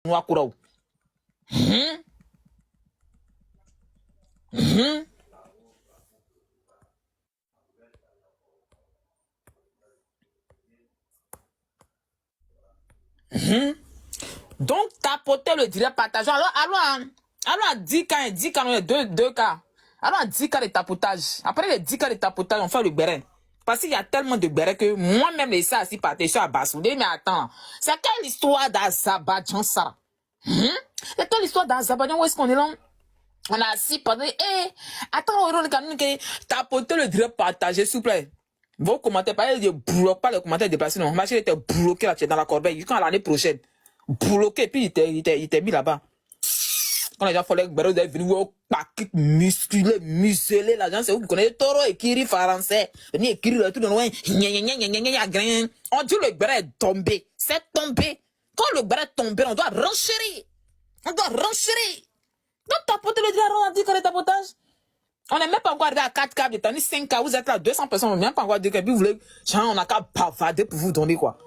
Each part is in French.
noa kuraw. Donc, tapoter le direct partageant. Alors, 10 cas, 10 cas, on est deux cas. Alors, 10 cas de tapotage. Après les 10 cas de tapotage, on fait le béret. Parce qu'il y a tellement de béret que moi-même, les ça, assis par tes à Bassoudé. Mais attends, c'est quelle histoire d'Azerbaïdjan, ça? C'est quelle histoire d'Azerbaïdjan? Où est-ce qu'on est là? On a assis pendant, attends, on a tapoter le direct partagé, s'il vous plaît. Vos commentaires, pas de bloquer, pas les commentaires déplacés, non. Ma chérie était bloqué là, tu es dans la corbeille. Quand l'année prochaine, bloqué, puis il était mis là-bas. Quand les gens font les béros, ils viennent au paquet musclé, la gens, c'est vous qui connaissez Toro et Kiri français. Venez écrire le tout de loin. On dit le béret est tombé. C'est tombé. Quand le béret est tombé, on doit renchérir. On doit renchérir. Donc, tapoter le diable, on dit que le tapotage. On n'est même pas encore arrivé à 4 câbles, de temps, 5 câbles, vous êtes là, 200 personnes, on n'est même pas encore dit que vous voulez, genre, on n'a qu'à bavader pour vous donner quoi.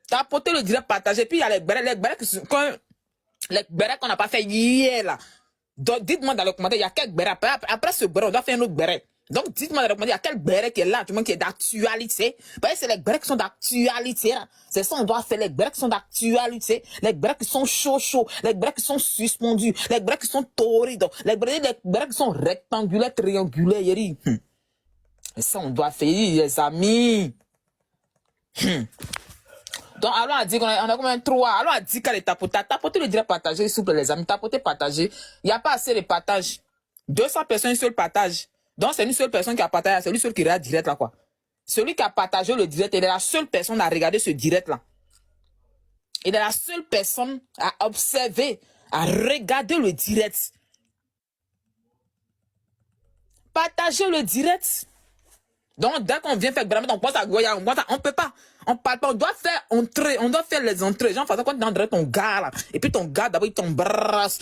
Tapoter le direct, partager, puis il y a les bérets qu'on n'a pas fait hier là. Donc, dites-moi dans le commentaire, il y a quel béret, après ce béret, on doit faire un autre béret. Donc, dites-moi dans le commentaire, il y a quel béret qui est là, tout le monde qui est d'actualité. Parce que c'est les bérets qui sont d'actualité, là. C'est ça, on doit faire les bérets qui sont d'actualité. Les bérets qui sont chauds, les bérets qui sont suspendus, les bérets qui sont torridos, les bérets qui sont rectangulaires, triangulaires, yéri. Et ça, on doit faire, les amis. Donc, alors, on a dit qu'on a combien 3. Alors, on a dit qu'elle est tapotée. Tapoter le direct partager, s'il vous plaît, les amis. Tapoter, partager. Il n'y a pas assez de partage. 200 personnes, une seule partage. Donc, c'est une seule personne qui a partagé. C'est lui seul qui regarde direct là, quoi. Celui qui a partagé le direct, il est la seule personne à regarder ce direct là. Il est la seule personne à observer, à regarder le direct. Partager le direct. Donc, dès qu'on vient faire grammaire, on pense à Goya, on peut pas. On parle pas, on doit faire entrer, on doit faire les entrées. Genre, façon, quand tu es ton gars, là, et puis ton gars, d'abord, il t'embrasse,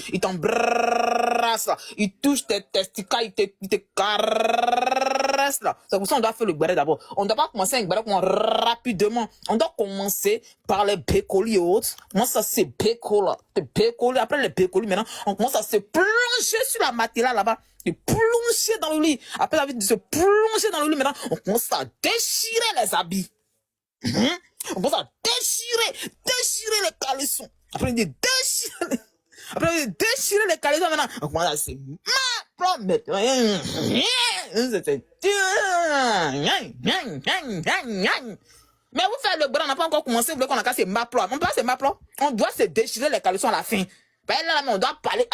là. Il touche tes testicules, il te caresse, là. C'est pour ça qu'on doit faire le béret d'abord. On ne doit pas commencer avec le béret rapidement. On doit commencer par les bécolis et autres. Moi, ça, c'est bécolis, là. Les bécolis, après les bécolis, maintenant, on commence à se plonger sur la matière là-bas. De plonger dans le lit. Après la vie de se plonger dans le lit, maintenant, on commence à déchirer les habits. On commence à déchirer les caleçons. Après, on dit déchirer. Après, déchirer les caleçons, maintenant, on commence à se mettre. Mais vous faites le bras, on n'a pas encore commencé, vous voulez qu'on a cassé ma plat. On peut pas se ma plat. On doit se déchirer les caleçons à la fin. Ben là, on doit parler,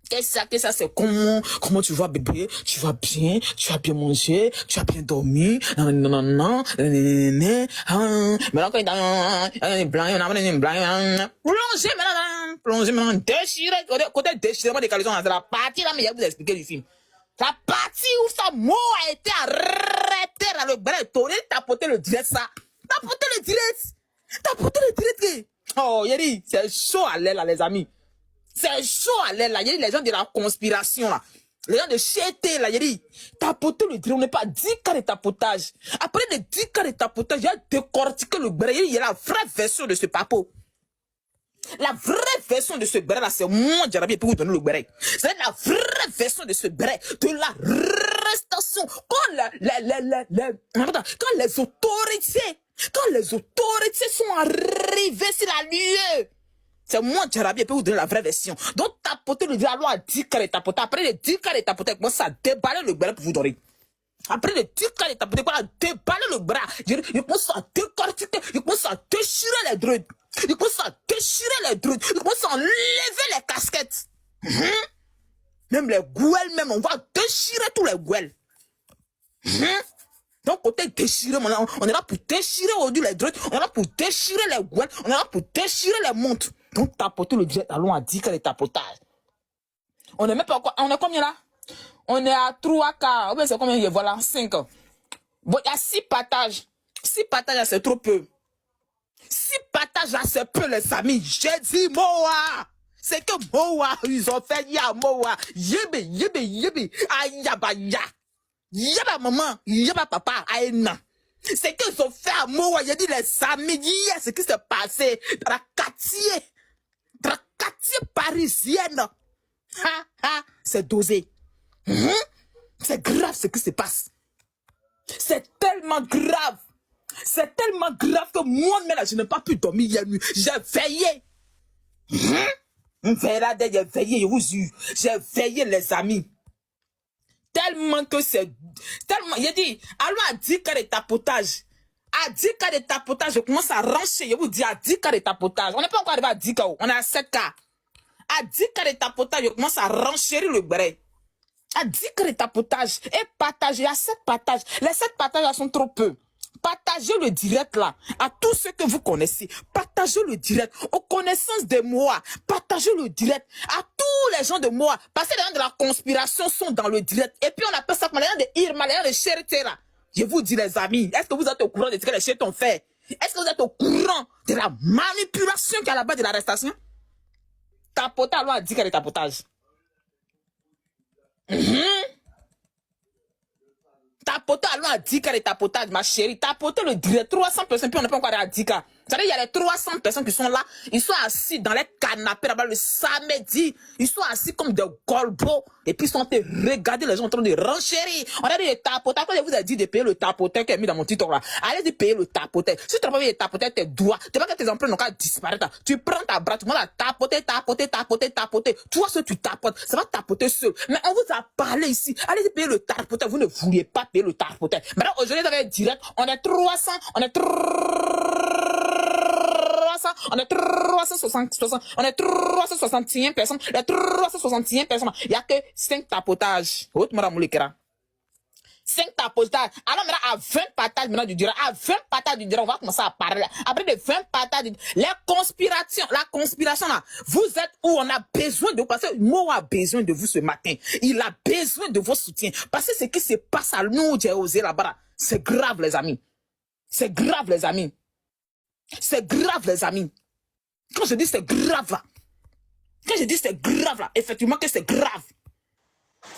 Qu'est-ce que ça, c'est comment tu vas, bébé? Tu vas bien? Tu as bien mangé? Tu as bien dormi? Non. Maintenant, quand il est blanc, plongez maintenant, déchirez, côté déchirement des caleçons, c'est la partie là, mais il va vous expliquer du film. La partie où sa mot a été arrêtée dans le bras, tourné, tapoter le direct, ça. Tapoter le direct. Oh, Yeri, c'est chaud à l'aile, là, les amis. C'est chaud à l'aile, là. Il y a les gens de la conspiration, là. Les gens de chété, là. Il y a dit, tapoter le direct, on n'est pas 10 cas de tapotage. Après les 10 cas de tapotage, il y a décortiqué le béret. Il y a la vraie version de ce papo. La vraie version de ce béret, là, c'est moi, Djarabi, pour vous donner le béret. C'est la vraie version de ce béret, de l'arrestation. Quand les autorités sont arrivées sur la lieu. C'est moi, Djarabi, pour vous donner la vraie version. Donc, tapoter le dialogue à 10 cas de tapotage. Après les 10 cas de tapotage, moi, ça déballer le béret pour vous donner. Après les 10 cas de tapotage, quoi, déballer le bras. Je commence à décortiquer, je commence à déchirer les druides. Je commence à déchirer les druides. Je commence à enlever les casquettes. Même les gouelles, même, on va déchirer tous les gouelles. Donc, côté déchiré, on est là pour déchirer aujourd'hui les druides. On est là pour déchirer les gouelles. On est là pour déchirer les montres. Donc, tapoter le direct, allons à 10 cas de tapotage. On est même pas encore, on est combien là? On est à 3 cas. Ou bien c'est combien? Voilà, 5. Bon, il y a 6 partages. 6 partages, c'est trop peu. 6 partages, c'est peu, les amis. J'ai dit Moa. C'est que Moa, ils ont fait ya Moa. Yébé. Ayaba ya. Yaba maman, yaba papa, aïna. C'est qu'ils ont fait à Moa. J'ai dit les amis, hier, ce qui s'est passé dans la quartier. Dans parisienne. C'est dosé. C'est grave ce qui se passe. C'est tellement grave. C'est tellement grave que moi-même, je n'ai pas pu dormir hier nuit. J'ai veillé. J'ai veillé, je vous jure. J'ai veillé, les amis. Tellement que c'est... Tellement... Il dit, allons à 10 cas de tapotage. À 10 cas de tapotage, je commence à rancher. Je vous dis, à 10 cas de tapotage. On n'est pas encore arrivé à 10 cas. On est à 7 cas. À 10 cas de tapotage, je commence à renchérir le béret. À 10 cas de tapotage. Et partager. Il y a 7 partages. Les 7 partages là sont trop peu. Partagez le direct là. À tous ceux que vous connaissez. Partagez le direct. Aux connaissances de moi. Partagez le direct. À tous les gens de moi. Parce que les gens de la conspiration sont dans le direct. Et puis on appelle ça comme les gens de Irma, les gens de Cherté là. Je vous dis les amis. Est-ce que vous êtes au courant de ce que les Chertés ont fait? Est-ce que vous êtes au courant de la manipulation qui est à la base de l'arrestation? Tapotage, on a dit qu'elle est tapotage. Tapoter, allons à 10 cas de tapotage, ma chérie. Tapoter le direct, 300 personnes, puis on n'est pas encore à 10 cas. Vous savez, il y a les 300 personnes qui sont là. Ils sont assis dans les canapés là-bas le samedi. Ils sont assis comme des golbos. Et puis ils sont en train de regarder les gens en train de renchérir. On a dit le tapotage. Quand je vous ai dit de payer le tapotage qui est mis dans mon titre là, allez payer le tapotage. Si tu n'as pas payé le tapotage, tes doigts, tu vois que tes empreintes n'ont qu'à disparaître. Tu prends ta bras, tu commences à tapoter. Tu vois ce que tu tapotes, ça va tapoter seul. Mais on vous a parlé ici. Allez payer le tapotage. Vous ne vouliez pas payer le tapotage. Maintenant, aujourd'hui, dans le direct, on est 300, on est 361 personnes. Les 361 personnes, il n'y a que 5 tapotages. 5 tapotages. Alors maintenant, à 20 partages maintenant du direct, à 20 partages du direct, on va commencer à parler. Après les 20 partages, les conspirations, la conspiration là, vous êtes où on a besoin de vous, parce que Mo a besoin de vous ce matin. Il a besoin de vos soutiens. Parce que ce qui se passe à nous, j'ai osé là-bas, c'est grave les amis. C'est grave les amis. C'est grave les amis. Quand je dis c'est grave là, effectivement que c'est grave.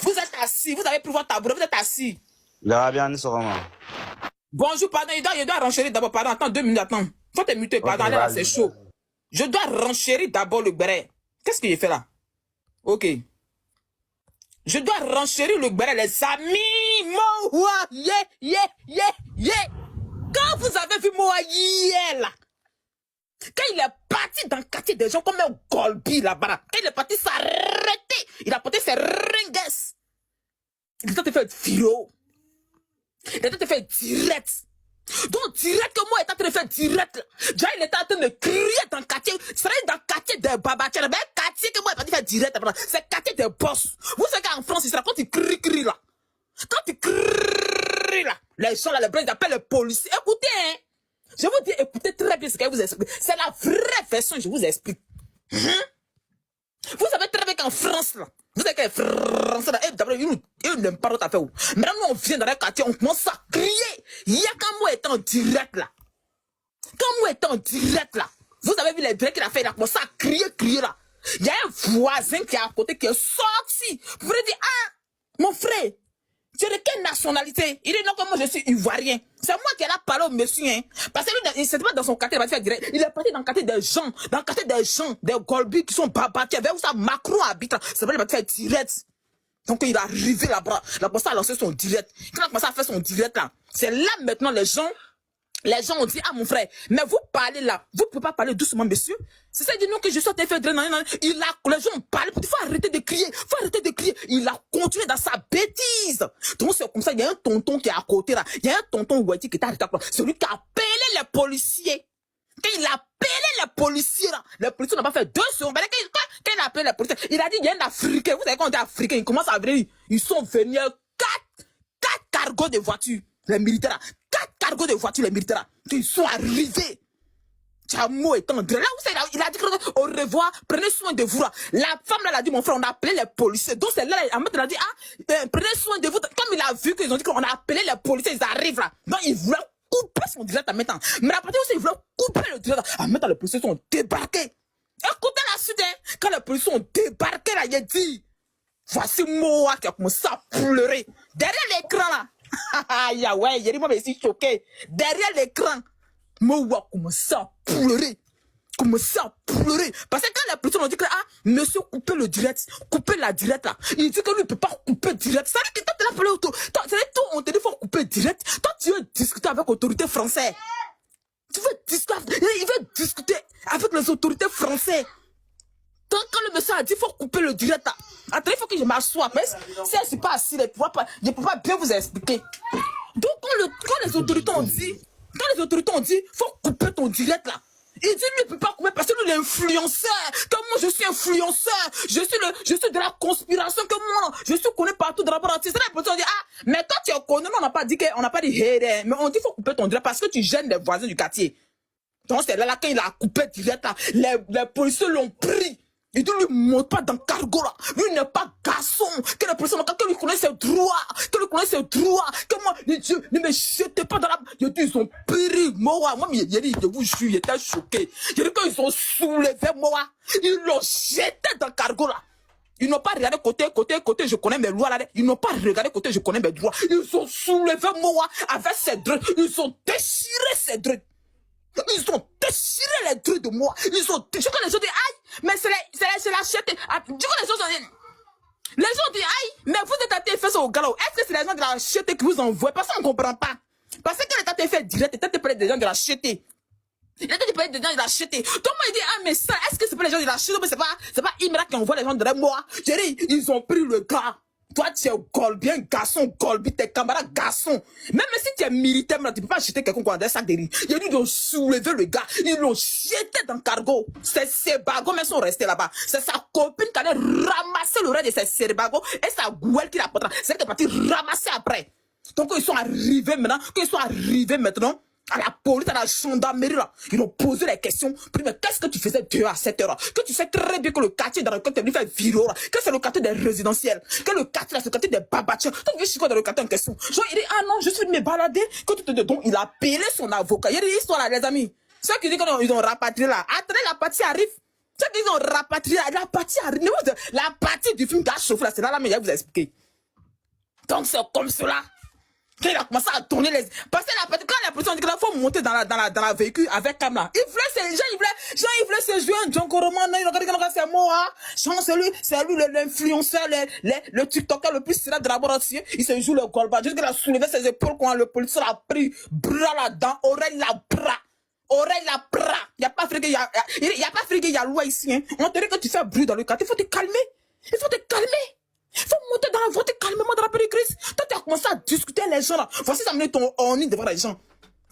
Vous êtes assis, vous avez pris votre tabouret, vous êtes assis. Bonjour, pardon, je dois renchérir d'abord, pardon, attends 2 minutes, attends. Faut te muter, pardon, allez là, c'est chaud. Je dois renchérir d'abord le béret. Qu'est-ce que j'ai fait là? Ok. Je dois renchérir le béret, les amis. Moa, Quand vous avez vu Moa hier là, quand il est parti dans le quartier des gens comme un Golbi là-bas, quand il est parti s'arrêter, il a porté ses ringues. Il est en train de faire vidéo. Il est en train de faire direct. Donc direct que moi, il est en train de faire direct. Déjà, il est en train de crier dans le quartier. C'est dans le quartier de Babatier. Mais le quartier que moi, il est parti faire direct. C'est le quartier des boss. Vous savez qu'en France, il sera quand il crie là. Quand il crie là, les gens là, les blancs, ils appellent les policiers. Écoutez, hein. Je vous dis, écoutez très bien ce qu'elle vous explique. C'est la vraie version, je vous explique. Vous savez très bien qu'en France, là, vous savez que les Français, là, d'abord, ils n'aiment pas notre affaire. Maintenant, nous, on vient dans le quartier, on commence à crier. Il y a quand moi étant en direct, là. Quand moi étant en direct, là, vous avez vu les directs qu'il a fait, il a commencé à crier, là. Il y a un voisin qui est à côté, qui est sorti. Vous voulez dire, ah, mon frère, tu es de quelle nationalité? Il dit non, que moi je suis ivoirien. C'est moi qui ai la parole au monsieur, hein. Parce que lui, il s'est pas dans son quartier, il va faire direct. Il est parti dans le quartier des gens, des Golbi qui sont babatiers, vers où ça Macron habite. C'est vrai, il va faire direct. Donc il est arrivé là-bas, ça a lancé son direct. Quand il a commencé à faire son direct là, c'est là maintenant les gens ont dit, ah mon frère, mais vous parlez là, vous ne pouvez pas parler doucement, monsieur. C'est ça, il dit non que je suis en train de faire les gens ont parlé, il faut arrêter de crier, Il a continué dans sa bêtise. Donc c'est comme ça, il y a un tonton qui est à côté là, il y a un tonton Ouati qui est arrêté là, celui qui a appelé les policiers. Quand il a appelé les policiers là, les policiers n'ont pas fait 2 secondes. Quand il a appelé les policiers, il a dit, il y a un Africain, vous savez quand on dit Africain, ils commencent à venir, ils sont venus 4 cargos de voitures, les militaires là. 4 cargos de voitures, les militaires, ils sont arrivés. Tchamo est en là, vous savez, il a dit au revoir, prenez soin de vous là. La femme là, elle a dit, mon frère, on a appelé les policiers. Donc c'est là, elle a dit, prenez soin de vous. Comme il a vu qu'ils ont dit qu'on a appelé les policiers, ils arrivent là. Donc il voulait couper son direct à maintenant. Mais à partir de ça, il voulait couper le direct. À maintenant, les policiers sont débarqués. Écoutez la suite, hein. Quand les policiers sont débarqués là, il a dit, voici Moa qui a commencé à pleurer. Derrière l'écran là. Ah ouais, j'ai dit moi mais je suis choqué. Derrière l'écran, Moa commence à pleurer. commencé à pleurer. Parce que quand les personnes ont dit que, ah, monsieur, coupez le direct, coupez la direct là. Il dit que lui ne peut pas couper direct. Ça veut dire que toi, tu l'as appelé auto. Toi, on te dit qu'il faut couper direct. Toi, tu veux discuter avec l'autorité française. Tu veux discuter, il veut discuter avec les autorités françaises. Donc, quand le monsieur a dit qu'il faut couper le direct là, attendez, il faut que je m'assoie. Mais si elle ne suis pas assise, je ne peux pas bien vous expliquer. Donc, quand les autorités ont dit, il faut couper ton direct là. Il dit, lui, il ne peut pas couper parce que lui, il est influenceur. Comme moi, je suis influenceur. Je suis de la conspiration. Que moi, je suis connu partout dans la bande entière. C'est la personne dit, ah, mais toi, tu es connu. Non, on n'a pas dit hey, mais on dit, il faut couper ton direct parce que tu gênes les voisins du quartier. Donc, c'est là, quand il a coupé direct là, les policiers l'ont pris. Il dit, lui, ne monte pas dans le cargo là. Lui n'est pas garçon. Que les personnes, que lui connaît ses droits. Que lui connaît ses droits. Que moi, ne me jetez pas dans la. Je dis, ils ont péri. Moi, je vous jure, j'étais choqué. Je dis, quand ils ont soulevé moi, ils l'ont jeté dans le cargo là. Ils n'ont pas regardé côté, je connais mes lois là. Ils n'ont pas regardé côté, je connais mes droits. Ils ont soulevé moi avec ses droits. Ils ont déchiré ses droits. Ils ont déchiré les trucs de moi. Ils ont déchiré. Les gens disent, aïe, mais c'est la chète. Du coup, les gens disent, aïe, mais vous êtes allé faire ça au galop. Est-ce que c'est les gens de la chète qui vous envoient? Parce qu'on ne comprend pas. Parce que quand l'État fait direct, l'État parle des gens de la chète. L'État parle des gens de la chète. Tout le monde dit, ah, mais ça, est-ce que c'est pas les gens de la chète? Mais c'est pas Imra qui envoie les gens de moi. J'ai dit, ils ont pris le gars. Toi, tu es Golbien, garçon, Golbi, tes camarades, garçon. Même si tu es militaire, tu ne peux pas jeter quelqu'un qui a des sacs de riz. Il y a dit de soulever le gars. Ils l'ont jeté dans le cargo. Ces bagos, mais sont restés là-bas. C'est sa copine qui allait ramasser le reste de ces bagos et sa gouelle qui la portera. C'est elle qui est partie ramasser après. Donc, quand ils sont arrivés maintenant, à la police, à la gendarmerie, là, ils ont posé les questions. Puis, mais qu'est-ce que tu faisais dehors à cette heure-là? Que tu sais très bien que le quartier dans lequel tu es venu faire viro, là, que c'est le quartier des résidentiels, que le quartier, là, c'est le quartier des babatiens. Tu veux chier quoi dans le quartier en question? Genre, il dit, ah non, je suis venu me balader. Que tu te dis, donc, il a appelé son avocat. Il y a des histoires là, les amis. Ceux qui disent qu'ils ont rapatrié là. Attendez, la partie arrive. Ceux qui disent qu'ils ont rapatrié, la partie arrive. La partie du film qui a chauffé là, c'est là, mais il va vous expliquer. Donc, c'est comme cela. Quand il a commencé à tourner les... Parce que quand la personne dit qu'il faut monter dans la véhicule avec Kamla, il voulait se jouer un Django Roman, il regarde c'est moi, c'est lui l'influenceur, le TikToker le plus célèbre de la bande entière, il se joue le Golba, juste qu'il a soulevé ses épaules quand le policier l'a pris, bras là-dedans, oreille la bras. Il n'y a pas friqué, il y a loi ici, hein. On te dit que tu fais bruit dans le quartier, il faut te calmer. Il faut monter dans la voiture calmement dans la péricrise. Toi, tu as commencé à discuter les gens là. Voici, ça met ton orni devant les gens.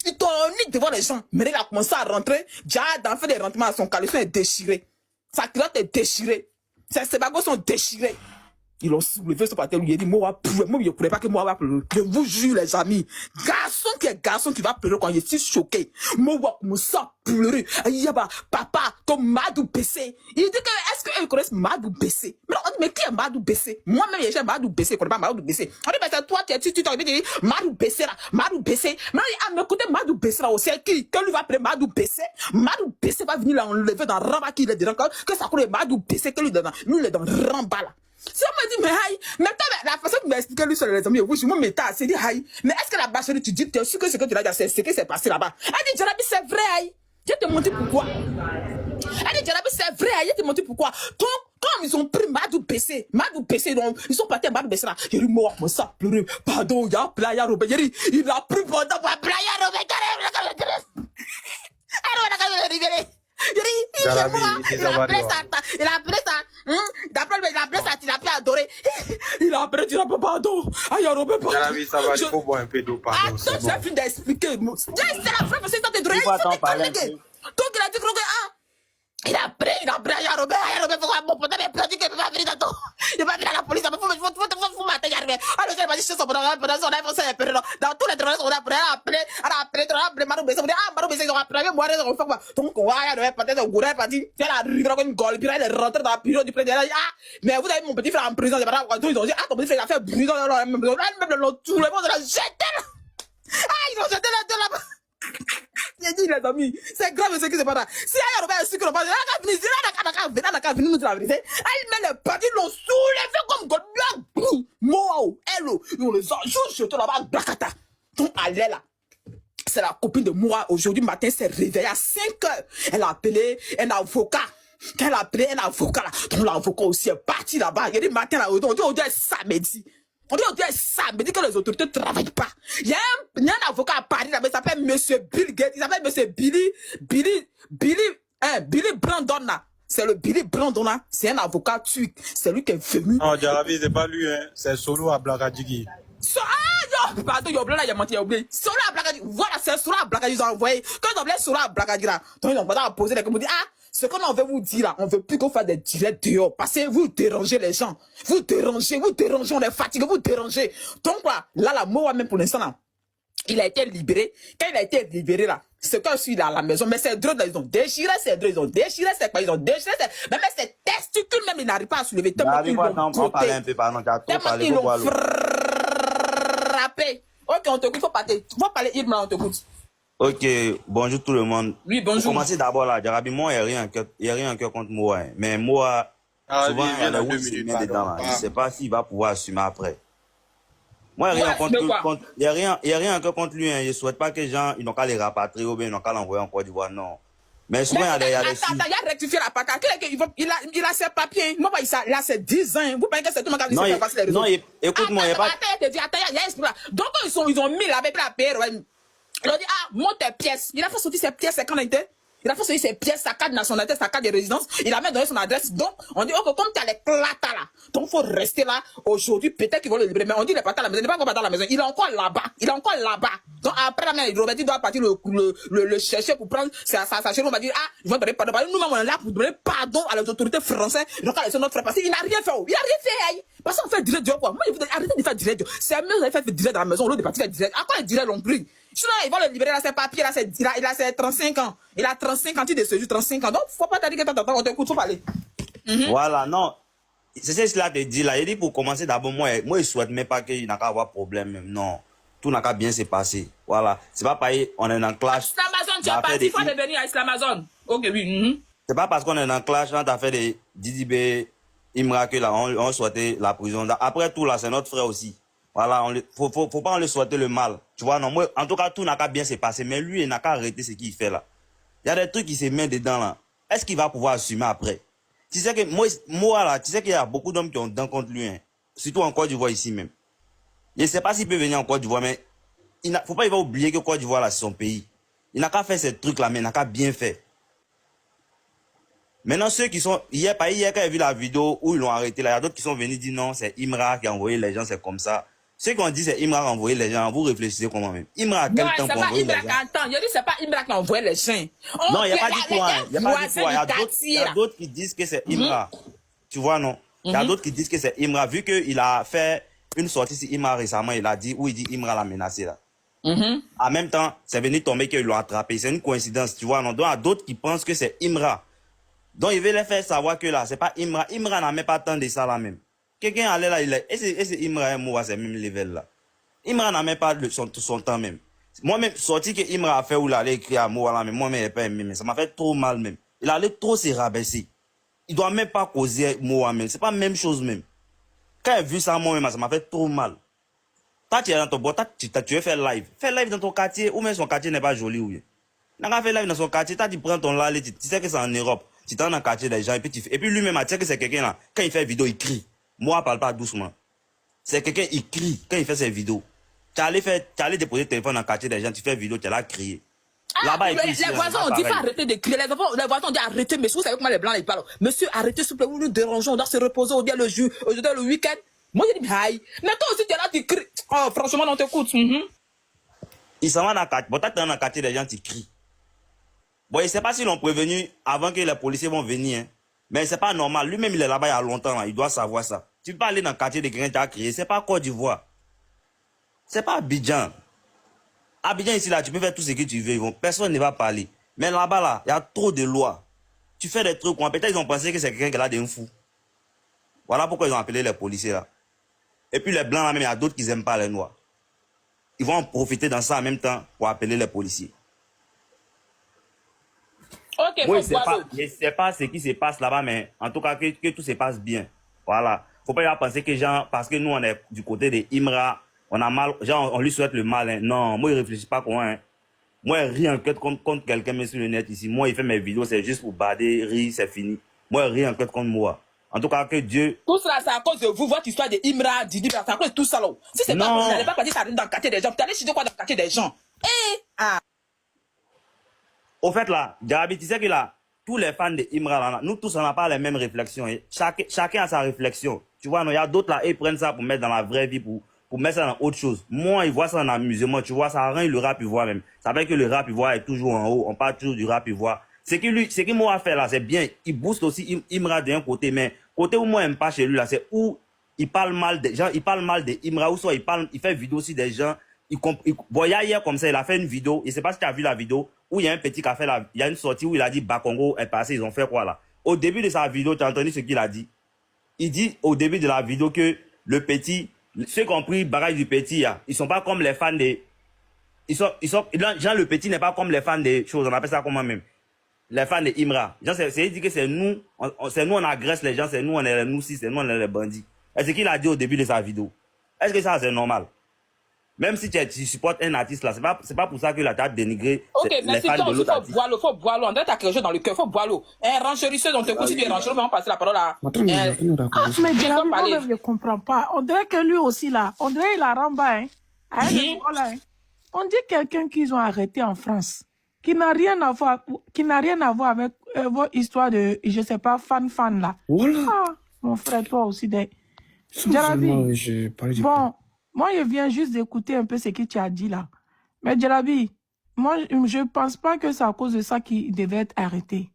Il t'orni devant les gens. Mais il a commencé à rentrer. Déjà, dans fait des rentrements à son caleçon est déchiré. Sa culotte est déchirée. Ses bagos sont déchirés. Ils l'ont soulevé sur la tête. Il a dit, moi, je ne pourrais pas que moi, va pleurer. Je vous jure, les amis. Garçon qui va pleurer quand je suis choqué. Moi, comment ça pleurer? Yaba, papa, ton Madou Bessé. Il dit que, est-ce qu'ils connaissent Madou Bessé? Mais qui est Madou Bessé? Moi-même, j'ai Madou Bessé. Je ne connais pas Madou Bessé. On dit, mais c'est toi, tu t'as dit, Madou Bessé là. Madou Bessé. Mais à me côté, Madou Bessé là aussi. Qui lui va appeler Madou Bessé? Madou Bessé va venir l'enlever dans le rabat qu'il est dedans. Que ça coule Madou Bessé, que lui, il est dans le ramba là. Si on me dit, mais aïe, mais la façon que m'expliquer lui sur les amis, oui, je me mets à c'est dit aïe, mais est-ce que la bâcherie, tu dis, tu es sûr que ce que tu l'as dit, c'est ce qui s'est passé là-bas? Elle dit, Jarabi, c'est vrai, aïe. Je vais te montrer pourquoi. Elle dit, Jarabi, c'est vrai, aïe, je vais te montrer pourquoi. Donc, comme ils ont pris Madou Bessé, donc, ils sont partis à Madou Bessé là. J'ai dit, moi, ça pleurer. Pardon, il y a Playa Robert. Il a pris pendant Playa Robert. Il a appelé ça, il a pu adorer. Il a appelé, tu n'as pas pardon. Aïe, Robert, pardon. Ça va, il faut boire un peu d'eau, pardon. Attends, j'ai fini d'expliquer. C'est la vraie façon de droit. Donc, il a dit que, il a pris, aïe, Robert, pourquoi mon pote est perdu qu'il ne peut pas venir dans il va venir à la police, il faut mater, alors j'ai pas dit son pendant son iPhone, dans tous les travailleurs, on a appelé Marou Bessé, on dit, ah, Marou Bessé, ils ont appelé, moi, ils ont fait quoi? Donc, on va y aller, peut-être, au gouvernement, parti, c'est la rue, une gueule, puis elle est rentrée dans la période du président, ah, mais vous avez mon petit frère en prison, ils ont dit, ah, ton petit frère, il a fait bruit, même tout le monde l'a jeté, ah, ils ont jeté là-bas. J'ai dit, les amis, c'est grave ce qui se passe. Si elle a reçu que le passé, elle a venir nous dire la vérité. Elle met les partis, l'ont soulevé comme God. Wow, hello. Ils ont les enjeux jetés là-bas, blacata. Donc, elle est là. c'est la copine de moi. Aujourd'hui matin, s'est réveillée à 5 heures. Elle a appelé un avocat. Quand elle a appelé un avocat, là, donc l'avocat aussi est parti là-bas. Il y a des matins là, on dit aujourd'hui est samedi. On dit aujourd'hui est samedi que les autorités ne travaillent pas. Il y a un avocat à Paris là-bas, il s'appelle Monsieur Bill Gates, il s'appelle Monsieur Billy Brandon là. C'est le Billy Brandon là, c'est un avocat turc. C'est lui qui est venu. Non, Jarabi, c'est pas lui, hein. C'est Solo à Blagadjigi. Pardon, il y a oublié là, il y a menti, il y a oublié. Solo à Blagadji, voilà, c'est Solo à Blagadji, ils ont envoyé. Quand ils ont envoyé Solo à Blagadji là, donc ils ont pas posé les questions, ils ont dit, ah, ce qu'on veut vous dire là, on veut plus qu'on fasse des directs dehors, parce que vous dérangez les gens. Vous dérangez, on est fatigué, vous dérangez. Donc là, la Moa même pour l'instant là, il a été libéré. Quand il a été libéré là, c'est quand je suis dans la maison, mais ces droits là, ils ont déchiré ses droits, ils ont déchiré ses quoi, ils ont déchiré ses... Même ses testicules même, ils n'arrivent pas à soulever. Tellement qu'ils l'ont frotté. Tellement qu'ils l'ont frappé. Ok, on te écoute, faut parler. Faut parler, Ibra, on te écoute. Ok, bonjour tout le monde. Oui, bonjour. Pour commencer d'abord là, Jarabi, moi, il n'y a rien en cœur contre moi. Hein. Mais moi, souvent, il y a des où il met dedans là. Je ne sais pas s'il va pouvoir assumer après. Moi, il n'y a rien contre lui. Il n'y a rien en cœur contre lui. Hein. Je ne souhaite pas que les gens, ils n'ont qu'à les rapatrier ou bien ils n'ont qu'à l'envoyer en Côte d'Ivoire. Non. Mais souvent, il y a des... Attends, il a rectifié la patate. Il a ses papiers. Moi, il a ses 10 ans. Vous pensez que c'est tout le monde qui a passé les réseaux? Non, écoute-moi, il n'y a pas... Attends, il y a esprit là. Donc, ils ont mis la avec la paire. Ils ont dit, ah, monte tes pièces. Il a fait sortir ses pièces, c'est quand il était. Il a fait sortir ses pièces, sa carte de nationalité, sa carte de résidence. Il a même donné son adresse. Donc, on dit, ok, comme tu as les clatas là, donc il faut rester là. Aujourd'hui, peut-être qu'ils vont le libérer. Mais on dit, il n'est pas à la maison. Il n'est pas encore à la maison. Il est encore là-bas. Donc, après, Robert doit partir le chercher pour prendre sa chérie. On va dire, ah, ils vont donner pardon. Nous-mêmes, on est là pour donner pardon à les autorités françaises. Donc, à laisser notre frère passer. Il n'a rien fait. Il n'a rien fait. Parce qu'on fait direct dehors, quoi. Moi, il faut arrêter de faire direct dehors. C'est mieux d'aller faire direct dans la maison au lieu de partir faire direct. À quoi les direct l'ont pris? Sinon, ils vont le libérer, là, ses papiers, là, il a ses 35 ans. Il a 35 ans, il de séjour, 35 ans. Donc, faut pas t'arrêter que on t'écoute, faut parler. Voilà, non. C'est ce que là te dit, là. Il dit pour commencer d'abord, moi, je souhaite même pas qu'il n'a qu'à avoir problème, même. Non. Tout n'a qu'à bien se passer. Voilà. C'est pas pareil, on est dans le clash. Islamazone, tu es parti, il faut revenir à Islamazone. Ok, oui. C'est pas parce qu'on est dans le clash, on a fait des Didibé, Imra, que là, on souhaitait la prison. Après tout, là, c'est notre frère aussi. Voilà, faut pas on lui souhaiter le mal. Tu vois, non, moi, en tout cas, tout n'a qu'à bien se passer, mais lui, il n'a qu'à arrêter ce qu'il fait là. Il y a des trucs qui se mettent dedans là. Est-ce qu'il va pouvoir assumer après? Tu sais que, moi là, tu sais qu'il y a beaucoup d'hommes qui ont dents contre lui, hein. Surtout en Côte d'Ivoire ici même. Je ne sais pas s'il peut venir en Côte d'Ivoire, mais faut pas oublier que Côte d'Ivoire là, c'est son pays. Il n'a qu'à faire ces trucs là, mais il n'a qu'à bien faire. Maintenant, ceux qui sont, hier, quand j'ai vu la vidéo où ils l'ont arrêté là, il y a d'autres qui sont venus dire non, c'est Imra qui a envoyé les gens, c'est comme ça. Ceux qui ont dit c'est Imra qui a envoyé les gens, vous réfléchissez comment même. Imra a quel temps pour envoyer les gens? Attends, je dis c'est pas Imra qui a envoyé les gens. Non, il n'y a pas dit quoi. Il n'y a pas dit quoi. Il y a d'autres qui disent que c'est Imra. Tu vois, non? Il y a d'autres qui disent que c'est Imra. Vu qu'il a fait une sortie sur Imra récemment, il a dit, où il dit Imra l'a menacé là. En même temps, c'est venu tomber qu'ils l'ont attrapé. C'est une coïncidence, tu vois, non? Donc, il y a d'autres qui pensent que c'est Imra. Donc, il veut les faire savoir que là, c'est pas Imra. Imra n'a même pas tant de ça là même. Quelqu'un allait là, et c'est Imra et moi, c'est même level là. Imra n'a même pas son temps même. Moi-même, sorti que Imra a fait où il allait écrire à moi là, mais moi-même, il n'a pas aimé, mais ça m'a fait trop mal même. Il allait trop se rabaisser. Il doit même pas causer moi même. C'est pas la même chose même. Quand j'ai vu ça moi-même, ça m'a fait trop mal. Toi, tu es dans ton boîte, tu veux faire live. Fais live dans ton quartier, ou même son quartier n'est pas joli ou bien. N'a pas fait live dans son quartier, tu prends ton live, tu sais que c'est en Europe. Tu t'en dans le quartier des gens, et puis lui-même, tu sais que c'est quelqu'un là, quand il fait une vidéo, il crie. Moi, je parle pas doucement. C'est quelqu'un, il crie quand il fait ses vidéos. Tu allais déposer le téléphone dans le quartier des gens, tu fais une vidéo, tu allais crier. Là-bas, les voisins ont dit faut arrêter de crier. Les voisins ont dit arrêtez, monsieur. Vous savez comment les blancs ils parlent. Monsieur, arrêtez, s'il vous plaît, vous nous dérangeons, on doit se reposer au le jour, le week-end. Moi, j'ai dit, aïe. Mais toi aussi, tu es là, tu cries. Oh, franchement, on t'écoute. Ils s'en vont dans le quartier. Bon, dans le quartier des gens, tu cries. Bon, je ne sais pas s'ils l'ont prévenu avant que les policiers vont venir. Hein. Mais c'est pas normal. Lui-même, il est là-bas il y a longtemps. Là. Il doit savoir ça. Tu peux pas aller dans le quartier de quelqu'un qui a crié. C'est pas Côte d'Ivoire. C'est pas Abidjan. Abidjan, ici, là, tu peux faire tout ce que tu veux. Personne ne va parler. Mais là-bas, là, il y a trop de lois. Tu fais des trucs. Peut-être ils ont pensé que c'est quelqu'un qui est là d'un fou. Voilà pourquoi ils ont appelé les policiers là. Et puis les blancs là même, il y a d'autres qui n'aiment pas les noirs. Ils vont en profiter dans ça en même temps pour appeler les policiers. Ok, moi, je ne sais pas ce qui se passe là-bas, mais en tout cas, que tout se passe bien. Voilà. Faut pas y avoir penser que genre, parce que nous, on est du côté de Imra, on a mal, genre, on lui souhaite le mal. Hein. Non, moi, je ne réfléchis pas comment. Hein. Moi, rien que contre quelqu'un, mais sur le net ici. Moi, il fait mes vidéos, c'est juste pour bader, rire, c'est fini. Moi, rien que contre moi. En tout cas, que Dieu... Tout cela, c'est à cause de vous, votre histoire de Imra, Didi, c'est à cause de tout ça, là. Si c'est pas, vous n'allez pas partir dans le quartier des gens. Vous allez chercher quoi dans le quartier des gens? Au fait, là, Jarabi, tu sais que là, tous les fans de Imra, là, nous tous, on n'a pas les mêmes réflexions. Hein. Chacun a sa réflexion. Tu vois, il y a d'autres là, ils prennent ça pour mettre dans la vraie vie, pour mettre ça dans autre chose. Moi, ils voient ça en amusement. Tu vois, ça rend le rap, ils voient même. Ça fait que le rap, ils voient est toujours en haut. On parle toujours du rap, ils voient. Ce que moi a fait là, c'est bien. Il booste aussi Imra d'un côté, mais côté où moi j'aime pas chez lui là, c'est où il parle mal des gens, il parle mal de Imra, ou soit il fait vidéo aussi des gens. Bon, hier comme ça, il a fait une vidéo. Je sais pas si tu as vu la vidéo où il y a un petit qui a fait il y a une sortie où il a dit Bakongo est passé, ils ont fait quoi là? Au début de sa vidéo, tu as entendu ce qu'il a dit? Il dit au début de la vidéo que le petit, ceux qui ont pris le barrage du petit, là, ils sont pas comme les fans des. Jean le petit n'est pas comme les fans des choses, on appelle ça comment même? Les fans de Imra. C'est dit que c'est nous, on agresse les gens, c'est nous, on est les bandits. Est-ce qu'il a dit au début de sa vidéo? Est-ce que ça c'est normal? Même si tu supportes un artiste là, c'est pas pour ça que la tête dénigré les fans de l'autre artiste. Faut boire l'eau. On dirait que t'as quelque chose dans le cœur, faut boire l'eau. Rancherisseuse, on te écoute, si tu es ranchereuse, on va passer la parole à... mais Jarabi, moi je ne comprends pas. On dirait que lui aussi là, on dirait qu'il a ramba, hein. On dit quelqu'un qu'ils ont arrêté en France, qui n'a rien à voir avec votre histoire de, je sais pas, fan là. Voilà. Ah, mon frère, toi aussi, Jarabi, bon, moi je viens juste d'écouter un peu ce que tu as dit là. Mais Jarabi, moi je pense pas que c'est à cause de ça qu'il devait être arrêté.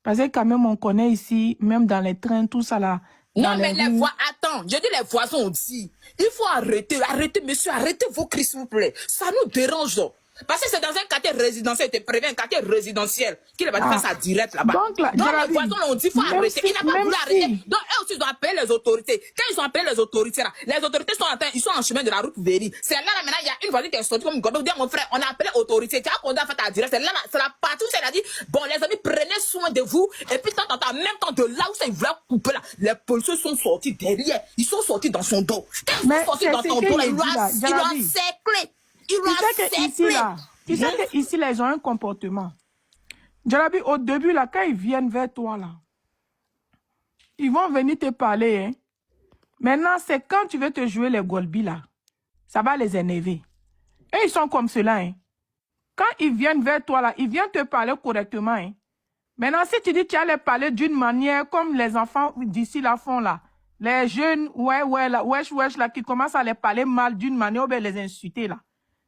Parce que quand même on connaît ici, même dans les trains, tout ça là. Non, mais les voix, attends, je dis les voisins ont dit, il faut arrêter, monsieur, arrêtez vos cris, s'il vous plaît. Ça nous dérange, donc. Parce que c'est dans un quartier résidentiel, je te préviens, un quartier résidentiel, qu'il va faire ça direct là-bas. Donc les voisins ont dit, il faut arrêter. Il n'a pas voulu arrêter. Donc, eux aussi, ils ont appelé les autorités. Quand ils ont appelé les autorités, là, les autorités sont en chemin de la route Véry. C'est là, maintenant, il y a une voisine qui est sortie comme une gobe. Dit, mon frère, on a appelé les autorités. Tu as qu'on a fait ta direct. C'est la partie où elle a dit, bon, les amis, prenez soin de vous. Et puis, en même temps, de là où ça, ils voulaient couper là, les policiers sont sortis derrière. Ils sont sortis dans son dos. Quand ils sont sortis dans son dos, là, ils l'ont encerclé. Tu sais qu'ici, là, ils ont un comportement. Jarabi, au début, là, quand ils viennent vers toi, là, ils vont venir te parler. Hein. Maintenant, c'est quand tu veux te jouer les golbis, là, ça va les énerver. Et ils sont comme cela. Hein. Quand ils viennent vers toi, là, ils viennent te parler correctement. Hein. Maintenant, si tu dis que tu vas les parler d'une manière comme les enfants d'ici, là, font, là, les jeunes, là, wesh, là, qui commencent à les parler mal d'une manière, ou bien les insulter, là.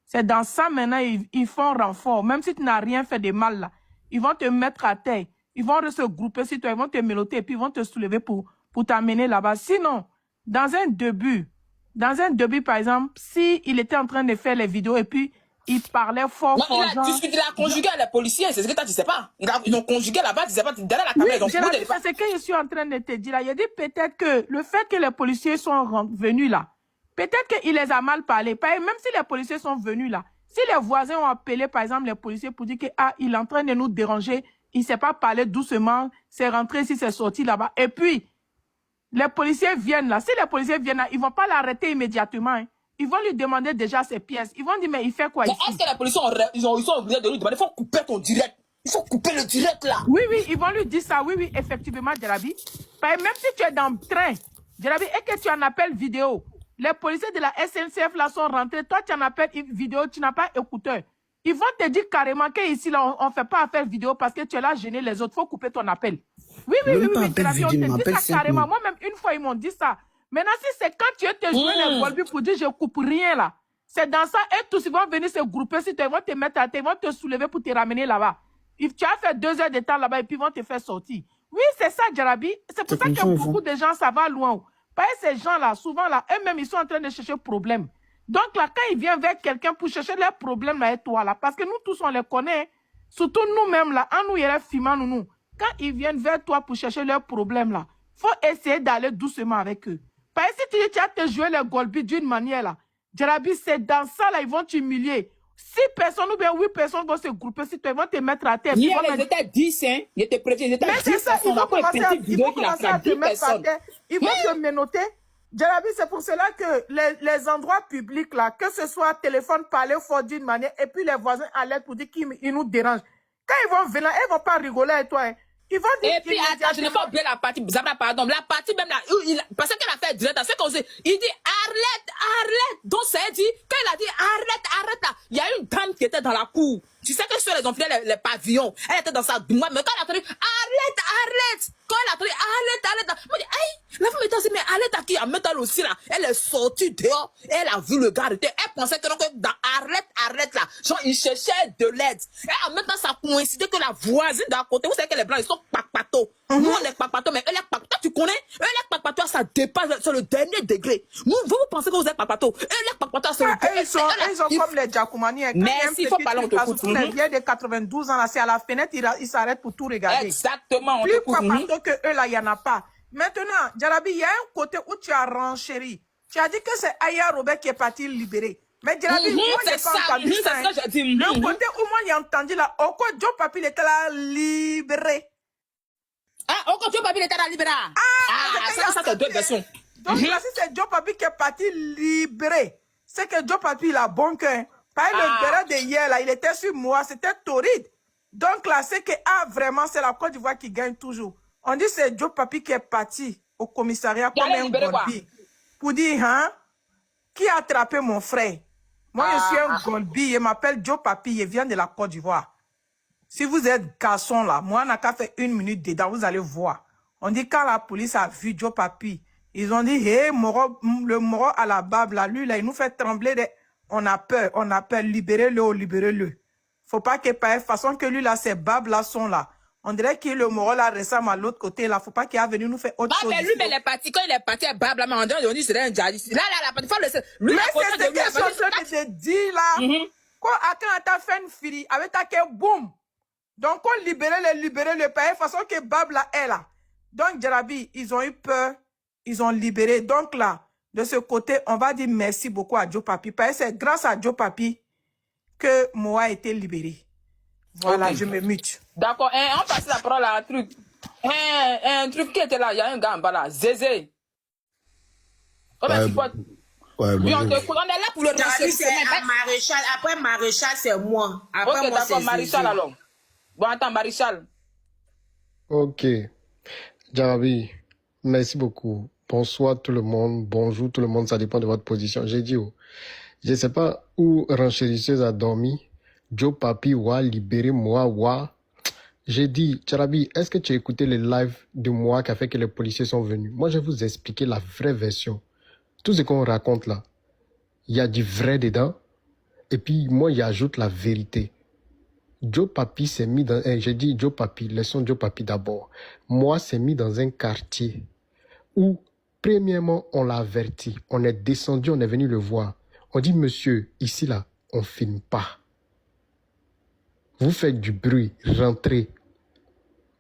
C'est dans ça maintenant, ils font renfort. Même si tu n'as rien fait de mal là, ils vont te mettre à terre. Ils vont se grouper sur toi, ils vont te méloter et puis ils vont te soulever pour t'amener là-bas. Sinon, dans un début, par exemple, s'il était en train de faire les vidéos et puis il parlait fort. Non, il a conjugué à les policiers, c'est ce que tu sais pas. Ils ont conjugué là-bas, tu sais pas, derrière la caméra. Oui, c'est ce que je suis en train de te dire là. Il a dit peut-être que le fait que les policiers sont venus là, peut-être qu'il les a mal parlé. Même si les policiers sont venus là, si les voisins ont appelé, par exemple, les policiers pour dire que il est en train de nous déranger, il ne sait pas parler doucement, c'est rentré ici, c'est sorti là-bas. Et puis, les policiers viennent là. Si les policiers viennent là, ils ne vont pas l'arrêter immédiatement. Hein. Ils vont lui demander déjà ses pièces. Ils vont dire, mais il fait quoi ici? Est-ce que les policiers ils sont obligés de lui demander, il faut couper ton direct. Il faut couper le direct là. Oui, ils vont lui dire ça. Oui, effectivement, Jarabi. Même si tu es dans le train, Jarabi, et que tu en appelles vidéo, les policiers de la SNCF là sont rentrés. Toi, tu en appelles vidéo, tu n'as pas écouteur. Ils vont te dire carrément qu'ici, là, on ne fait pas appel vidéo parce que tu es là gêné les autres. Il faut couper ton appel. Oui, on te dit ça carrément. Moi-même, une fois, ils m'ont dit ça. Maintenant, si c'est quand tu es joué les golbis pour dire je coupe rien là, c'est dans ça. Et tous, ils vont venir se grouper. Si ils vont te mettre à terre, ils vont te soulever pour te ramener là-bas. Tu as fait 2 heures de temps là-bas et puis ils vont te faire sortir. Oui, c'est ça, Jarabi. C'est pour ça que beaucoup de gens, ça va loin. Parce que ces gens-là, souvent, là, eux-mêmes, ils sont en train de chercher problème. Donc, là, quand ils viennent vers quelqu'un pour chercher leurs problèmes, là, et toi, là, parce que nous tous, on les connaît, surtout nous-mêmes, là, en nous, il y a fiment, nous. Quand ils viennent vers toi pour chercher leurs problèmes, là, faut essayer d'aller doucement avec eux. Parce que si tu dis, tu as te jouer les golbis d'une manière, là, Jarabi, c'est dans ça, là, ils vont t'humilier. 6 personnes ou bien 8 personnes vont se grouper si toi, ils vont te mettre à terre. Ils étaient 10, hein. Ils étaient prévenus, ils étaient 10. Mais c'est ça, ils vont commencer à te mettre à terre. Ils vont te menotter. Jarabi, c'est pour cela que les endroits publics, là, que ce soit téléphone, parler fort d'une manière, et puis les voisins alertent pour dire qu'ils nous dérangent. Quand ils vont venir, ils ne vont pas rigoler avec toi. Hein. Ils vont dire... Et puis, attends, je n'ai pas oublié la partie, Zabra, pardon, la partie même là, parce qu'elle a fait direct, c'est qu'on sait, il dit arrête, donc ça dit, quand il a dit arrête là, il y a une dame qui était dans la cour. Tu sais que sur les enfants, les pavillons, elle était dans sa moi, mais quand elle a entendu arrête, quand elle a entendu arrête, moi, je dis, aïe, la femme était aussi, mais arrête à qui? En même temps aussi là, elle est sortie dehors, elle a vu le gars arrêter, elle pensait que dans arrête là, genre, il cherchait de l'aide. Et en même temps, ça coïncidait que la voisine d'à côté, vous savez que les blancs, ils sont papatos. Nous, on est papatos, mais eux, les papatos, tu connais? Eux, les papatos, ça dépasse sur le dernier degré. Vous pensez que vous êtes papatos? Eux, les papatos, c'est le dernier degré. Ils sont comme les Djakoumani. Merci, il faut parler, on te écoute. Les vieilles de 92 ans, là, c'est à la fenêtre, ils s'arrêtent pour tout regarder. Exactement, on plus t'écoute. papato que eux, là, il n'y en a pas. Maintenant, Jarabi, il y a un côté où tu as renchéri. Tu as dit que c'est Aya Robert qui est parti libérer. Mais Jarabi, moi, j'ai pas entendu ça. Hein. Le côté où moi, j'ai entendu là, au quoi Joe Papi il était là libéré. Ah, au quoi Joe Papi il était là libéré. Ça, c'est deux versions. Donc là, si c'est Joe Papi qui est parti libéré, c'est que Joe Papi, il a bon cœur. Par le béret de hier, là, il était sur moi, c'était torride. Donc là, c'est que, vraiment, c'est la Côte d'Ivoire qui gagne toujours. On dit que c'est Joe Papi qui est parti au commissariat comme un Golbi. Pour dire, hein, qui a attrapé mon frère? Moi, je suis un Golbi, il m'appelle Joe Papi, il vient de la Côte d'Ivoire. Si vous êtes garçon là, moi, on n'a qu'à faire 1 minute dedans, vous allez voir. On dit quand la police a vu Joe Papi, ils ont dit, hé, le moro à la barbe, là, lui, là, il nous fait trembler. On a peur, libérez-le. Faut pas que par façon que lui, là, ces babes là sont là. On dirait que le moro là ressemble à l'autre côté, là. Faut pas qu'il a venu nous faire autre chose. Mais lui, mais il est parti, quand il est parti à Bab, là, on dit c'est un djihadiste. Là, il faut laisser. Lui, mais c'est ce que je suis en train de te dire, là. Quand on t'a fait une fille, avec ta queue, boum. Donc, on libérait par façon que Bab là est là. Donc, Jarabi, ils ont eu peur. Ils ont libéré. Donc, là, de ce côté, on va dire merci beaucoup à Joe Papi. Parce que c'est grâce à Joe Papi que Moa a été libéré. Voilà, je me mute. D'accord, on passe la parole à un truc. Un truc qui était là, il y a un gars en bas là, Zézé. On est là pour le Maréchal. Après Maréchal, c'est moi. Après ok, d'accord, Maréchal alors. Bon, attends, Maréchal. Ok. Jarabi, merci beaucoup. Bonsoir tout le monde, bonjour tout le monde, ça dépend de votre position. J'ai dit, je ne sais pas où renchérisseuse a dormi, Joe Papi wa libéré moi wa. J'ai dit, Jarabi, est-ce que tu as écouté le live de moi qui a fait que les policiers sont venus? Moi, je vais vous expliquer la vraie version. Tout ce qu'on raconte là, il y a du vrai dedans, et puis moi, j'ajoute la vérité. Joe Papi s'est mis dans... j'ai dit Joe Papi, laissons Joe Papi d'abord. Moi, s'est mis dans un quartier où... Premièrement, on l'a averti. On est descendu, on est venu le voir. On dit, monsieur, ici, là, on ne filme pas. Vous faites du bruit, rentrez.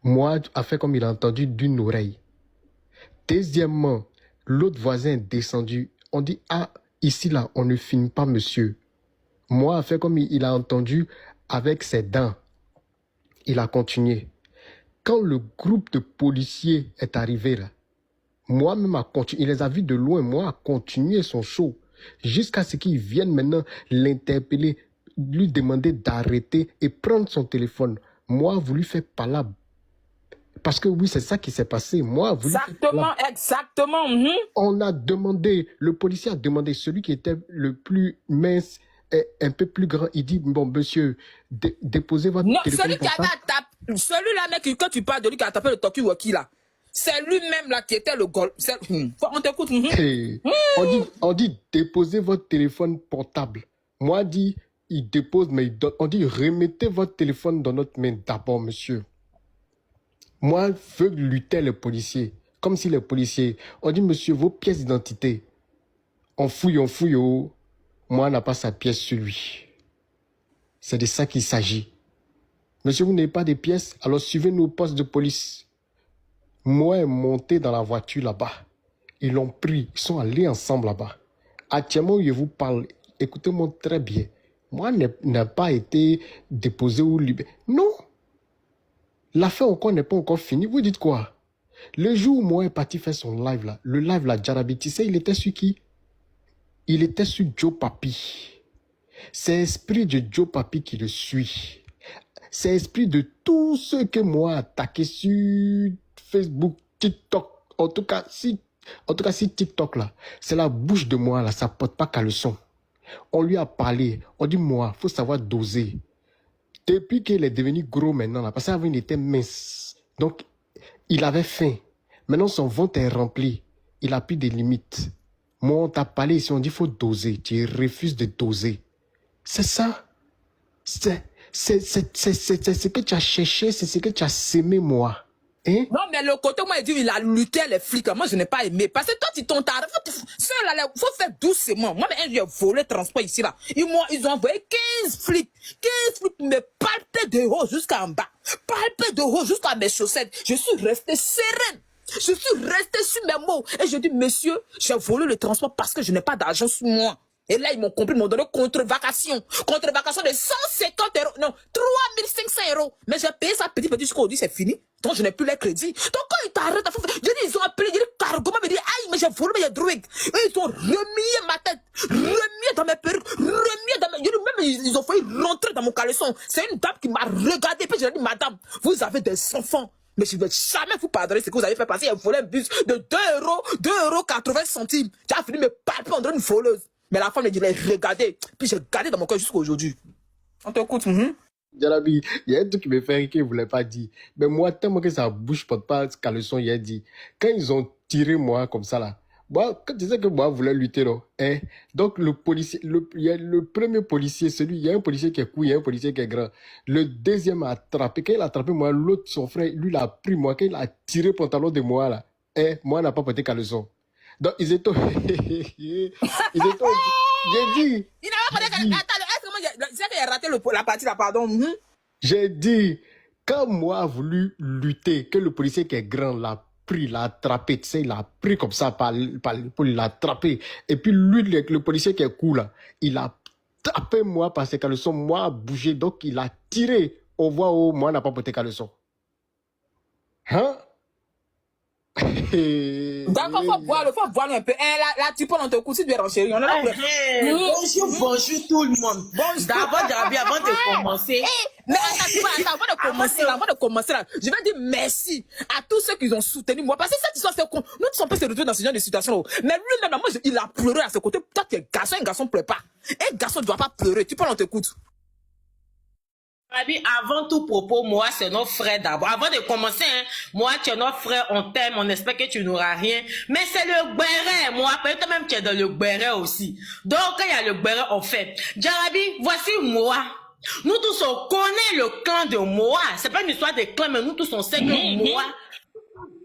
Moi, a fait comme il a entendu d'une oreille. Deuxièmement, l'autre voisin est descendu. On dit, ah, ici, là, on ne filme pas, monsieur. Moi, a fait comme il a entendu avec ses dents. Il a continué. Quand le groupe de policiers est arrivé, là, moi-même a continué, il les a vus de loin, moi a continué son show jusqu'à ce qu'ils viennent maintenant l'interpeller, lui demander d'arrêter et prendre son téléphone. Moi a voulu faire palabre. Parce que oui, c'est ça qui s'est passé. Moi a voulu Exactement. On a demandé, le policier a demandé, celui qui était le plus mince et un peu plus grand, il dit, bon monsieur, déposez votre téléphone. Celui qui avait tapé, celui-là, mec, quand tu parles de lui qui a tapé le Toki-Waki là. C'est lui-même là qui était le goal. On t'écoute. On dit déposez votre téléphone portable. Moi, dit il dépose, mais il donne. On dit remettez votre téléphone dans notre main d'abord, monsieur. Moi, je veux lutter les policiers. Comme si les policiers. On dit, monsieur, vos pièces d'identité. On fouille. Moi, on n'a pas sa pièce sur lui. C'est de ça qu'il s'agit. Monsieur, vous n'avez pas de pièces, alors suivez-nous au poste de police. Moi est monté dans la voiture là-bas. Ils l'ont pris. Ils sont allés ensemble là-bas. Actuellement, je vous parle. Écoutez-moi très bien. Moi, n'a pas été déposé ou libéré. Non. L'affaire encore n'est pas encore finie. Vous dites quoi? Le jour où moi est parti faire son live là, le live là, Jarabi, tu sais, il était sur qui? Il était sur Joe Papi. C'est l'esprit de Joe Papi qui le suit. C'est l'esprit de tous ceux que moi attaqué sur Facebook, TikTok. En tout cas, si TikTok là, c'est la bouche de moi là, ça porte pas caleçon. On lui a parlé, on dit moi, faut savoir doser. Depuis qu'il est devenu gros maintenant là, parce qu'avant il était mince. Donc, il avait faim. Maintenant, son ventre est rempli. Il a plus de limites. Moi, on t'a parlé ici, on dit faut doser. Tu refuses de doser. C'est ça. C'est ce que tu as cherché, c'est ce que tu as sémé, moi. Hein? Non, mais le côté, moi, il dit, il a lutté les flics. Moi, je n'ai pas aimé. Parce que toi, tu t'en t'arrêtes. Il faut faire doucement. Moi, j'ai volé le transport ici, là. Ils ont envoyé 15 flics. 15 flics me palpaient de haut jusqu'en bas. Palpaient de haut jusqu'à mes chaussettes. Je suis resté sereine. Je suis resté sur mes mots. Et je dis, monsieur, j'ai volé le transport parce que je n'ai pas d'argent sur moi. Et là, ils m'ont compris, ils m'ont donné contre-vacation. Contre-vacation de 150 €. Non, 3500 €. Mais j'ai payé ça petit jusqu'au dit, c'est fini. Donc, je n'ai plus les crédits. Donc, quand ils t'arrêtent, je dis, ils ont appelé, je dis, cargo, me dit, aïe, mais j'ai volé, mais j'ai drogué. Et ils ont remis ma tête, remis dans mes perruques, remis dans mes... Je dis, même, ils ont failli rentrer dans mon caleçon. C'est une dame qui m'a regardé, puis je lui ai dit, madame, vous avez des enfants. Mais je ne vais jamais vous pardonner ce que vous avez fait passer. Il a volé un bus de 2,80 €. J'ai fini de me palper en une voleuse. Mais la femme me dit, regardez. Puis j'ai gardé dans mon cœur jusqu'à aujourd'hui. On t'écoute. Jarabi, il y a un truc qui me fait rire qu'il ne voulait pas dire. Mais moi, tellement que sa bouche porte pas caleçon, il a dit. Quand ils ont tiré moi comme ça là, moi, quand tu sais que moi voulais lutter, non, hein? Donc le policier, il y a le premier policier, il y a un policier qui est court, il y a un policier qui est grand. Le deuxième a attrapé. Quand il a attrapé moi, l'autre, son frère, lui, il a pris moi. Quand il a tiré le pantalon de moi là, moi, n'a pas porté caleçon. Donc ils étaient... J'ai dit... Il n'a pas porté caleçon. Attends, c'est qu'il a raté la partie là, pardon. J'ai dit, quand moi a voulu lutter, que le policier qui est grand l'a pris, l'a attrapé, tu sais, il l'a pris comme ça par l'épaule, il l'a attrapé. Et puis lui, le policier qui est cool là, il a tapé moi par ses caleçons, moi a bougé, donc il a tiré. On voit où moi n'a pas porté caleçon. Hein? D'accord, faut boire un peu. Là, tu peux dans ton coup, si tu es renchéri. Bonjour tout le monde. D'abord, Jarabi, avant de commencer. Mais avant de commencer, là, je vais dire merci à tous ceux qui ont soutenu moi. Parce que cette histoire, c'est con. Nous ne sommes pas se retrouver dans ce genre de situation. Mais lui-même, moi, il a pleuré à ce côté. Toi, tu es garçon, un garçon ne pleure pas. Un garçon ne doit pas pleurer. Tu peux, on t'écoute. Avant tout propos, moi, c'est notre frère d'abord. Avant de commencer, hein, moi, tu es notre frère, on t'aime, on espère que tu n'auras rien. Mais c'est le béret, moi, peut-être même tu es dans le béret aussi. Donc, quand il y a le béret, on fait. Jarabi, voici moi. Nous tous, on connaît le clan de moi. C'est pas une histoire de clan, mais nous tous, on sait que moi,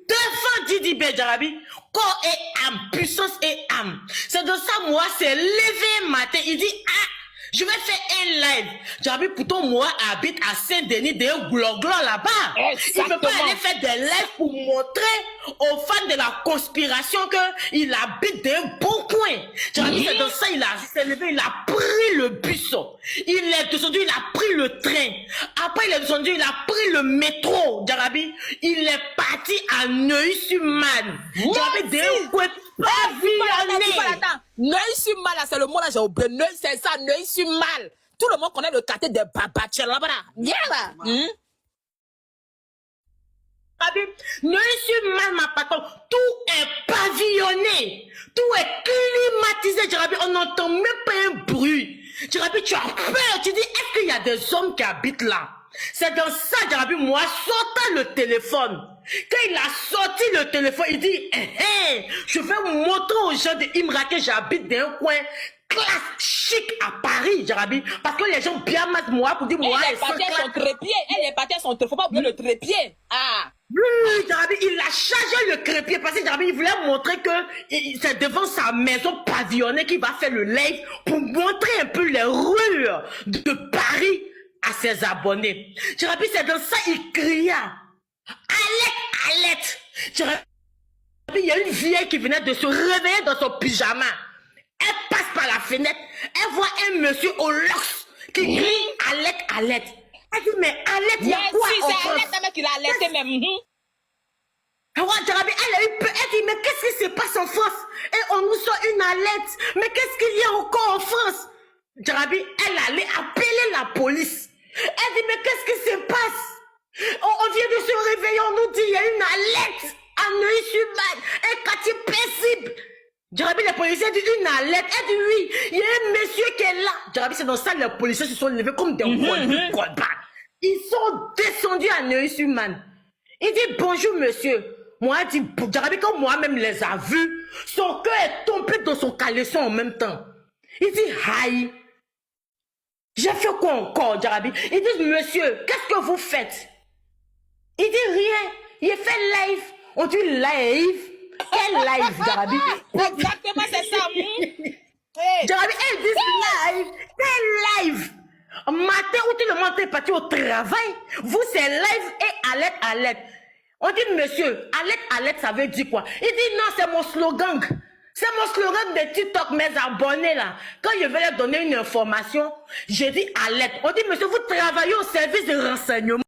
défend Didi B. Jarabi, corps et âme, puissance et âme. C'est de ça, moi, c'est levé matin. Il dit, ah, je vais faire un live. Jarabi, pourtant, moi, habite à Saint-Denis, de Gloglo là-bas. Il ne peut pas aller faire des lives pour montrer aux fans de la conspiration qu'il habite d'un bon coin. Jarabi, c'est dans ça, il s'est levé, il a pris le bus. Il est descendu, il a pris le train. Après, il est descendu, il a pris le métro. Jarabi, il est parti à Neuilly-sur-Marne. Jarabi, d'un coin pavillonné. Neuilly-sur-Marne, c'est le mot là, j'ai oublié. C'est ça, Neuilly-sur-Marne. Tout le monde connaît le quartier des Babachel là-bas. Viens là. Neuilly-sur-Marne, ma patronne, tout est pavillonné. Tout est climatisé, Jarabi. On n'entend même pas un bruit. Jarabi, tu as peur. Tu dis, est-ce qu'il y a des hommes qui habitent là? C'est dans ça, Jarabi, moi, sortant le téléphone. Quand il a sorti le téléphone, il dit, je vais montrer aux gens de Imra que j'habite dans un coin classe chic à Paris, Jarabi. Parce que les gens bien mettent moi pour dire, moi, elle est partie à son trépied. Elle est partie à son trépied. Faut pas oublier le trépied. Ah. Oui, Jarabi, il a chargé le crépier parce que Jarabi, il voulait montrer que c'est devant sa maison pavillonnée qu'il va faire le live pour montrer un peu les rues de Paris à ses abonnés. Jarabi, c'est dans ça, il cria. Alerte. Jarabi, il y a une vieille qui venait de se réveiller dans son pyjama. Elle passe par la fenêtre, elle voit un monsieur au lox qui crie alerte. Elle dit, mais alerte, il y a quoi en France? C'est alerte, mec, il a alerté même. Djarabi, elle a eu peur. Elle dit, mais qu'est-ce qui se passe en France? Et on nous sort une alerte. Mais qu'est-ce qu'il y a encore en France? Djarabi, elle allait appeler la police. Elle dit, mais qu'est-ce qui se passe? On vient de se réveiller, on nous dit, il y a une alerte à Neuilly-sur-Marne, un quartier paisible. Djarabi, les policiers disent une alerte. Elle dit, oui, il y a un monsieur qui est là. Djarabi, c'est dans ça, les policiers se sont levés comme des combats. Ils sont descendus à Neuilly-sur-Marne. Il dit, bonjour monsieur. Moi, il dit, Djarabi, quand moi-même les a vus, son cœur est tombé dans son caleçon en même temps. Il dit, aïe. J'ai fait quoi encore, Djarabi? Il dit, monsieur, qu'est-ce que vous faites? Il dit, rien. Il fait live. On dit live. Quel live, Djarabi? Exactement, c'est ça. Djarabi, elle dit live. Quel live? Matin où tout le monde est parti au travail, vous c'est live et alerte. On dit, monsieur, alerte, ça veut dire quoi? Il dit, non, c'est mon slogan. C'est mon slogan de TikTok, mes abonnés là. Quand je vais leur donner une information, je dis alerte. On dit, monsieur, vous travaillez au service de renseignement.